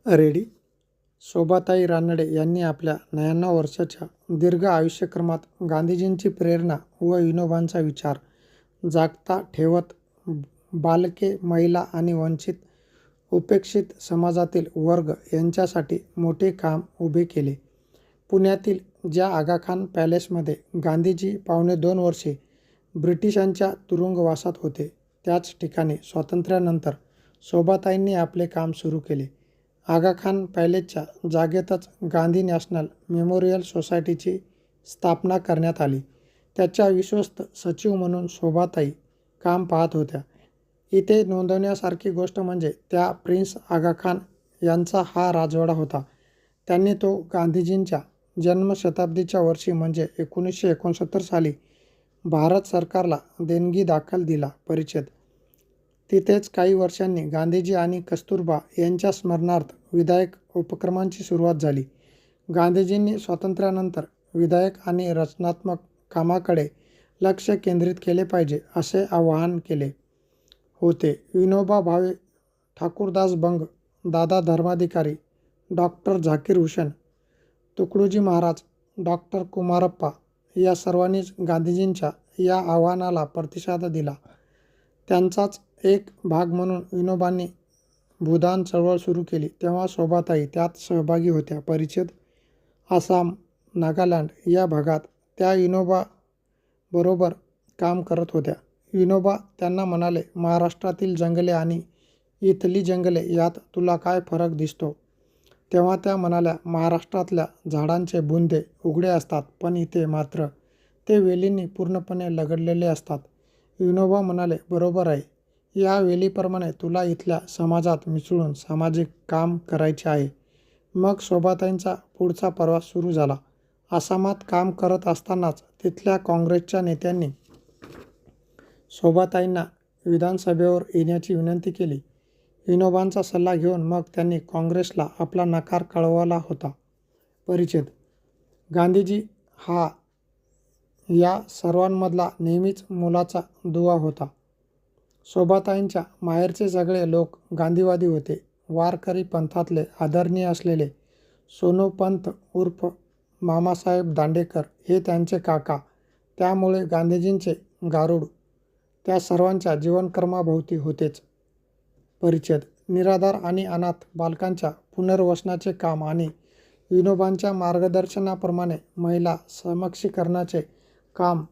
Ready. Shobhatai Ranade यांनी आपल्या 99 वर्षाच्या दीर्घ आयुष्यक्रमात गांधीजींची प्रेरणा व विनोबांचा विचार जागता ठेवत बालके, महिला आणि वंचित, उपेक्षित समाजातील वर्ग यांच्यासाठी मोठे काम उभे केले. पुण्यातील ज्या आगाखान पॅलेसमध्ये गांधीजी पावणे 2 वर्षे ब्रिटिशांच्या तुरुंगवासात होते, त्याच ठिकाणी स्वातंत्र्यानंतर शोभाताईंनी आपले काम सुरू केले. आगाखान पॅलेसच्या जागेतच गांधी नॅशनल मेमोरियल सोसायटीची स्थापना करण्यात आली. त्याच्या विश्वस्त सचिव म्हणून शोभाताई काम पाहत होत्या. इथे नोंदवण्यासारखी गोष्ट म्हणजे त्या प्रिन्स आगाखान यांचा हा राजवाडा होता. त्यांनी तो गांधीजींच्या जन्मशताब्दीच्या वर्षी म्हणजे 1969 साली भारत सरकारला देणगीदाखल दिला. परिच्छेद. तिथेच काही वर्षांनी गांधीजी आणि कस्तुरबा यांच्या स्मरणार्थ विधायक उपक्रमांची सुरुवात झाली. गांधीजींनी स्वातंत्र्यानंतर विधायक आणि रचनात्मक कामाकडे लक्ष केंद्रित केले पाहिजे असे आवाहन केले होते. विनोबा भावे, ठाकूरदास बंग, दादा धर्माधिकारी, डॉक्टर झाकीर हुसेन, तुकडोजी महाराज, डॉक्टर कुमारप्पा या सर्वांनीच गांधीजींच्या या आवाहनाला प्रतिसाद दिला. त्यांचाच एक भाग म्हणून विनोबांनी भूदान चळवळ सुरू केली, तेव्हा शोभाताई त्यात सहभागी होत्या. परिच्छेद. आसाम, नागालँड या भागात त्या विनोबाबरोबर काम करत होत्या. विनोबा त्यांना म्हणाले, महाराष्ट्रातील जंगले आणि इथली जंगले यात तुला काय फरक दिसतो? तेव्हा त्या म्हणाल्या, महाराष्ट्रातल्या झाडांचे बुंदे उघडे असतात, पण इथे मात्र ते वेलींनी पूर्णपणे लगडलेले असतात. विनोबा म्हणाले, बरोबर आहे. या वेलीप्रमाणे तुला इथल्या समाजात मिसळून सामाजिक काम करायचे आहे. मग शोभाताईंचा पुढचा प्रवास सुरू झाला. आसामात काम करत असतानाच तिथल्या काँग्रेसच्या नेत्यांनी शोभाताईंना विधानसभेवर येण्याची विनंती केली. विनोबांचा सल्ला घेऊन मग त्यांनी काँग्रेसला आपला नकार कळवला होता. परिच्छेद. गांधीजी हा या सर्वांमधला नेहमीच मोलाचा दुवा होता. शोभाताईंच्या माहेरचे सगळे लोक गांधीवादी होते. वारकरी पंथातले आदरणीय असलेले सोनोपंत उर्फ मामासाहेब दांडेकर हे त्यांचे काका. त्यामुळे गांधीजींचे गारुड त्या सर्वांच्या जीवनक्रमाभोवती होतेच. परिच्छेद. निराधार आणि अनाथ बालकांच्या पुनर्वसनाचे काम आणि विनोबांच्या मार्गदर्शनाप्रमाणे महिला सक्षमीकरणाचे काम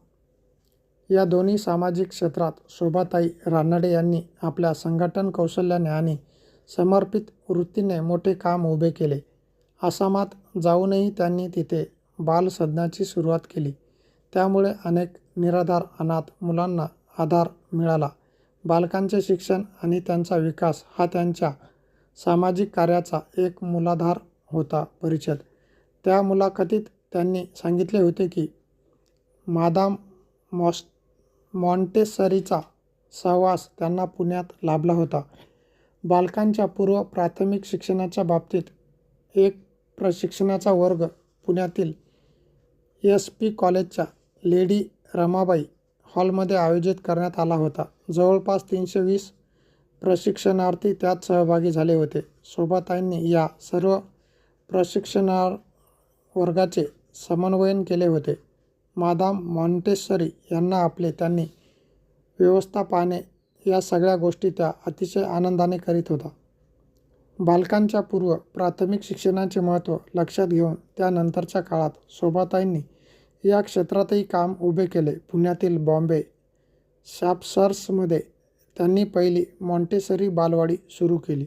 या दोन्ही सामाजिक क्षेत्रात शोभाताई रानडे यांनी आपल्या संघटन कौशल्याने आणि समर्पित वृत्तीने मोठे काम उभे केले. आसामात जाऊनही त्यांनी तिथे बालसदनाची सुरुवात केली. त्यामुळे अनेक निराधार अनाथ मुलांना आधार मिळाला. बालकांचे शिक्षण आणि त्यांचा विकास हा त्यांच्या सामाजिक कार्याचा एक मूलाधार होता. परिच्छेद. त्या मुलाखतीत त्यांनी सांगितले होते की मादाम मॉन्टेसरीचा सहवास त्यांना पुण्यात लाभला होता. बालकांच्या पूर्व प्राथमिक शिक्षणाच्या बाबतीत एक प्रशिक्षणाचा वर्ग पुण्यातील SP कॉलेजच्या लेडी रमाबाई हॉलमध्ये आयोजित करण्यात आला होता. जवळपास 320 प्रशिक्षणार्थी त्यात सहभागी झाले होते. शोभाताईंनी या सर्व प्रशिक्षणवर्गाचे समन्वयन केले होते. मादाम मॉन्टेसरी यांना आपले त्यांनी व्यवस्था पाहणे या सगळ्या गोष्टी त्या अतिशय आनंदाने करीत होता. बालकांच्या पूर्व प्राथमिक शिक्षणाचे महत्त्व लक्षात घेऊन त्यानंतरच्या काळात शोभाताईंनी या क्षेत्रातही काम उभे केले. पुण्यातील बॉम्बे शॉप्सर्समध्ये त्यांनी पहिली मॉन्टेसरी बालवाडी सुरू केली.